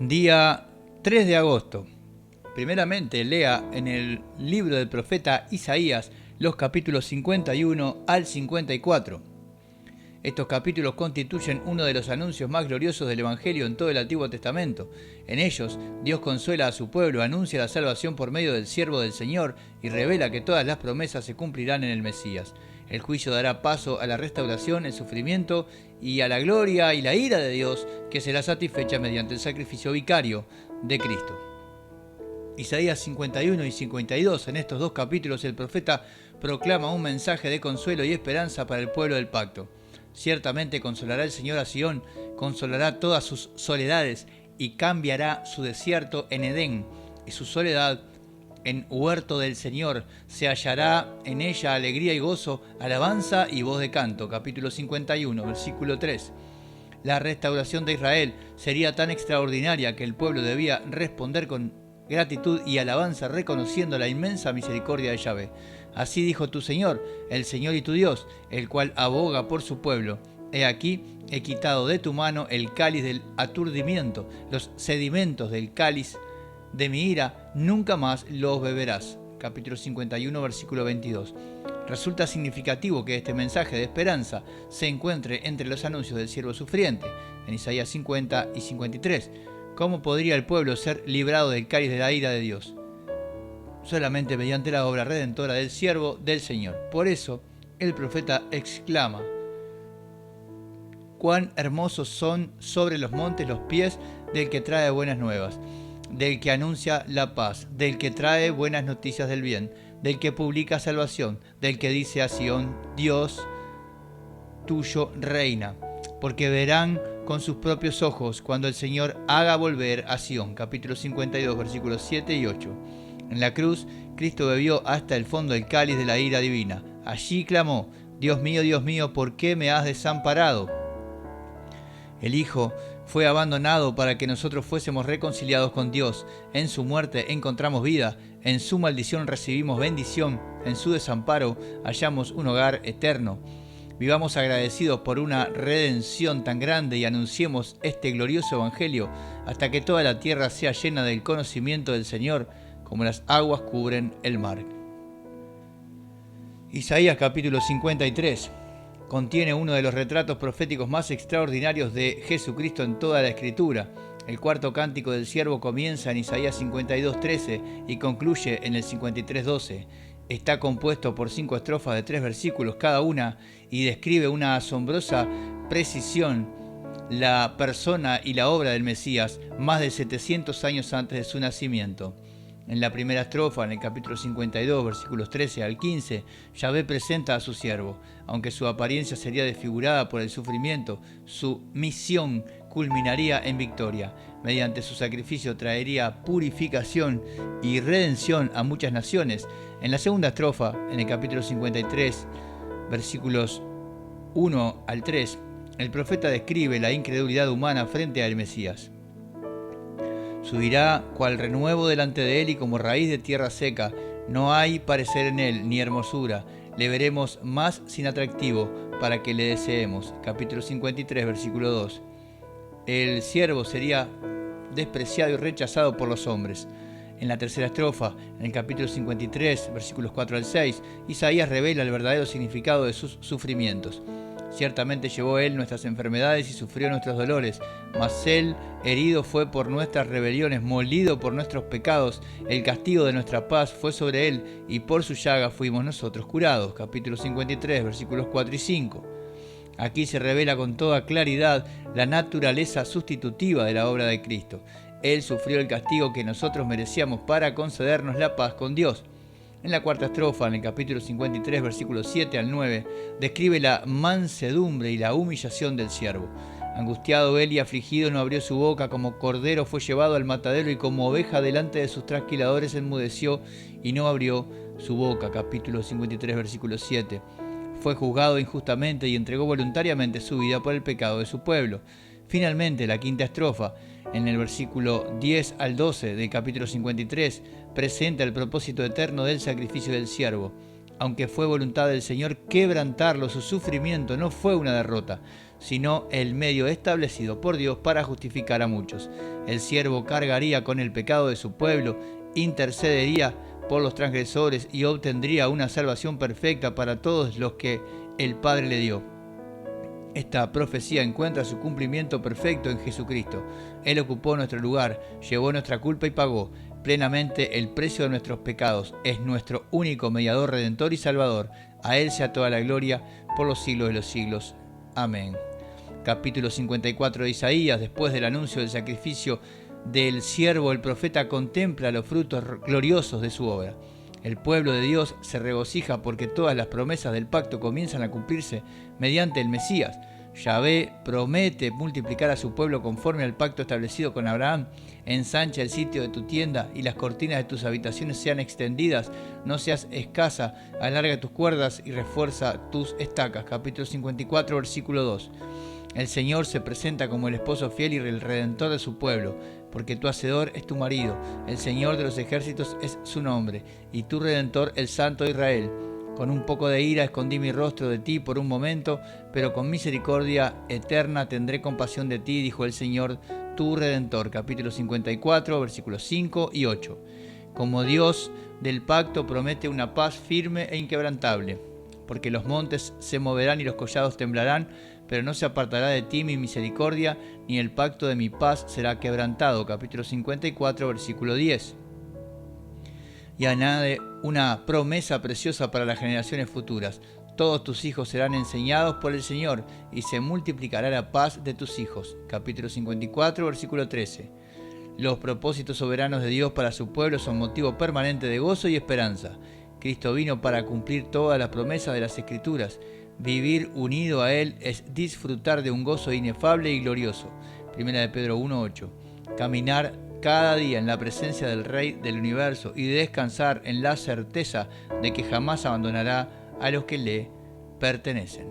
Día 3 de agosto. Primeramente lea en el libro del profeta Isaías los capítulos 51 al 54. Estos capítulos constituyen uno de los anuncios más gloriosos del Evangelio en todo el Antiguo Testamento. En ellos, Dios consuela a su pueblo, anuncia la salvación por medio del siervo del Señor y revela que todas las promesas se cumplirán en el Mesías. El juicio dará paso a la restauración, el sufrimiento y a la gloria y la ira de Dios, que será satisfecha mediante el sacrificio vicario de Cristo. Isaías 51 y 52, en estos dos capítulos el profeta proclama un mensaje de consuelo y esperanza para el pueblo del pacto. Ciertamente consolará el Señor a Sión, consolará todas sus soledades y cambiará su desierto en Edén y su soledad en huerto del Señor. Se hallará en ella alegría y gozo, alabanza y voz de canto. Capítulo 51, versículo 3. La restauración de Israel sería tan extraordinaria que el pueblo debía responder con gratitud y alabanza reconociendo la inmensa misericordia de Yahvé. Así dijo tu Señor, el Señor y tu Dios, el cual aboga por su pueblo. He aquí, he quitado de tu mano el cáliz del aturdimiento, los sedimentos del cáliz de mi ira, nunca más los beberás. Capítulo 51, versículo 22. Resulta significativo que este mensaje de esperanza se encuentre entre los anuncios del siervo sufriente, en Isaías 50 y 53. ¿Cómo podría el pueblo ser librado del cáliz de la ira de Dios? Solamente mediante la obra redentora del siervo del Señor. Por eso, el profeta exclama: cuán hermosos son sobre los montes los pies del que trae buenas nuevas, del que anuncia la paz, del que trae buenas noticias del bien, del que publica salvación, del que dice a Sión: Dios tuyo reina. Porque verán con sus propios ojos cuando el Señor haga volver a Sión. Capítulo 52, versículos 7 y 8. En la cruz, Cristo bebió hasta el fondo el cáliz de la ira divina. Allí clamó: Dios mío, ¿por qué me has desamparado? El Hijo fue abandonado para que nosotros fuésemos reconciliados con Dios. En su muerte encontramos vida, en su maldición recibimos bendición, en su desamparo hallamos un hogar eterno. Vivamos agradecidos por una redención tan grande y anunciemos este glorioso Evangelio hasta que toda la tierra sea llena del conocimiento del Señor, como las aguas cubren el mar. Isaías capítulo 53 contiene uno de los retratos proféticos más extraordinarios de Jesucristo en toda la Escritura. El cuarto cántico del siervo comienza en Isaías 52:13 y concluye en el 53:12. Está compuesto por 5 estrofas de 3 versículos cada una y describe una asombrosa precisión la persona y la obra del Mesías más de 700 años antes de su nacimiento. En la primera estrofa, en el capítulo 52, versículos 13 al 15, Yahvé presenta a su siervo. Aunque su apariencia sería desfigurada por el sufrimiento, su misión culminaría en victoria. Mediante su sacrificio traería purificación y redención a muchas naciones. En la segunda estrofa, en el capítulo 53, versículos 1 al 3, el profeta describe la incredulidad humana frente al Mesías. Subirá cual renuevo delante de él y como raíz de tierra seca. No hay parecer en él ni hermosura. Le veremos más sin atractivo para que le deseemos. Capítulo 53, versículo 2. El siervo sería despreciado y rechazado por los hombres. En la tercera estrofa, en el capítulo 53, versículos 4 al 6, Isaías revela el verdadero significado de sus sufrimientos. Ciertamente llevó él nuestras enfermedades y sufrió nuestros dolores, mas él herido fue por nuestras rebeliones, molido por nuestros pecados. El castigo de nuestra paz fue sobre él, y por su llaga fuimos nosotros curados. Capítulo 53, versículos 4 y 5. Aquí se revela con toda claridad la naturaleza sustitutiva de la obra de Cristo. Él sufrió el castigo que nosotros merecíamos para concedernos la paz con Dios. En la cuarta estrofa, en el capítulo 53, versículos 7 al 9, describe la mansedumbre y la humillación del siervo. Angustiado él y afligido no abrió su boca, como cordero fue llevado al matadero y como oveja delante de sus trasquiladores enmudeció y no abrió su boca. Capítulo 53, versículo 7. Fue juzgado injustamente y entregó voluntariamente su vida por el pecado de su pueblo. Finalmente, la quinta estrofa, en el versículo 10 al 12 del capítulo 53, presenta el propósito eterno del sacrificio del siervo. Aunque fue voluntad del Señor quebrantarlo, su sufrimiento no fue una derrota, sino el medio establecido por Dios para justificar a muchos. El siervo cargaría con el pecado de su pueblo, intercedería por los transgresores y obtendría una salvación perfecta para todos los que el Padre le dio. Esta profecía encuentra su cumplimiento perfecto en Jesucristo. Él ocupó nuestro lugar, llevó nuestra culpa y pagó plenamente el precio de nuestros pecados. Es nuestro único mediador, redentor y salvador. A Él sea toda la gloria por los siglos de los siglos. Amén. Capítulo 54 de Isaías. Después del anuncio del sacrificio del siervo, el profeta contempla los frutos gloriosos de su obra. El pueblo de Dios se regocija porque todas las promesas del pacto comienzan a cumplirse mediante el Mesías. Yahvé promete multiplicar a su pueblo conforme al pacto establecido con Abraham. Ensancha el sitio de tu tienda y las cortinas de tus habitaciones sean extendidas. No seas escasa, alarga tus cuerdas y refuerza tus estacas. Capítulo 54, versículo 2. El Señor se presenta como el esposo fiel y el redentor de su pueblo, porque tu hacedor es tu marido, el Señor de los ejércitos es su nombre, y tu redentor el Santo de Israel. Con un poco de ira escondí mi rostro de ti por un momento, pero con misericordia eterna tendré compasión de ti, dijo el Señor, tu redentor. Capítulo 54, versículos 5 y 8. Como Dios del pacto promete una paz firme e inquebrantable, porque los montes se moverán y los collados temblarán, pero no se apartará de ti mi misericordia, ni el pacto de mi paz será quebrantado. Capítulo 54, versículo 10. Y añade una promesa preciosa para las generaciones futuras. Todos tus hijos serán enseñados por el Señor, y se multiplicará la paz de tus hijos. Capítulo 54, versículo 13. Los propósitos soberanos de Dios para su pueblo son motivo permanente de gozo y esperanza. Cristo vino para cumplir todas las promesas de las Escrituras. Vivir unido a Él es disfrutar de un gozo inefable y glorioso. 1 de Pedro 1:8. Caminar cada día en la presencia del Rey del universo y descansar en la certeza de que jamás abandonará a los que le pertenecen.